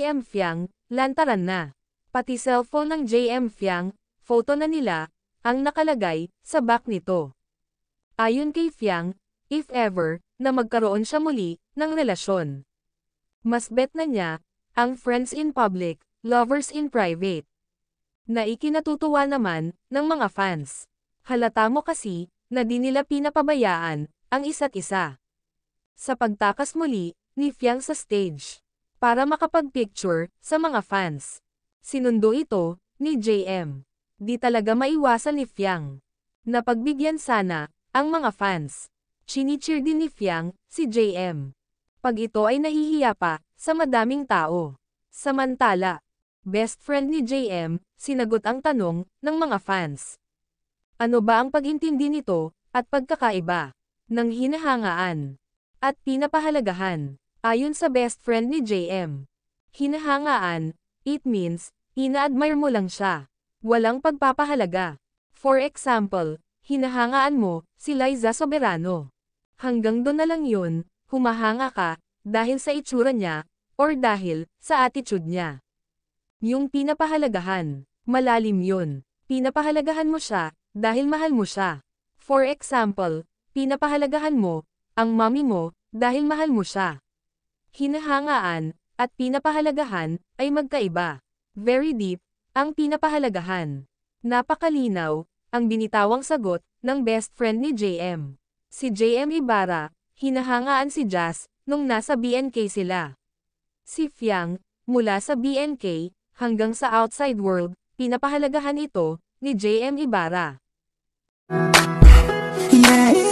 JM Fiang, lantaran na. Pati cellphone ng JM Fiang, photo na nila, ang nakalagay sa back nito. Ayon kay Fiang, if ever, na magkaroon siya muli ng relasyon, mas bet na niya, ang friends in public, lovers in private. Na ikinatutuwa naman ng mga fans. Halata mo kasi, na di nila pinapabayaan ang isa't isa. Sa pagtakas muli ni Fiang sa stage, para makapag-picture sa mga fans. Sinundo ito ni JM. Di talaga maiwasan ni Fiang. Napagbigyan sana ang mga fans. Chini-cheer din ni Fiang si JM. Pag ito ay nahihiya pa sa madaming tao. Samantala, best friend ni JM, sinagot ang tanong ng mga fans. Ano ba ang pag-intindi nito at pagkakaiba ng hinahangaan at pinapahalagahan? Ayon sa best friend ni JM, hinahangaan, it means, ina-admire mo lang siya. Walang pagpapahalaga. For example, hinahangaan mo si Liza Soberano. Hanggang doon na lang yun, humahanga ka, dahil sa itsura niya, or dahil sa attitude niya. Yung pinapahalagahan, malalim yun. Pinapahalagahan mo siya, dahil mahal mo siya. For example, pinapahalagahan mo ang mommy mo, dahil mahal mo siya. Hinahangaan at pinapahalagahan ay magkaiba. Very deep ang pinapahalagahan. Napakalinaw ang binitawang sagot ng best friend ni JM. Si JM Ibarra, hinahangaan si Jazz nung nasa BNK sila. Si Fiang, mula sa BNK hanggang sa outside world, pinapahalagahan ito ni JM Ibarra. Yeah.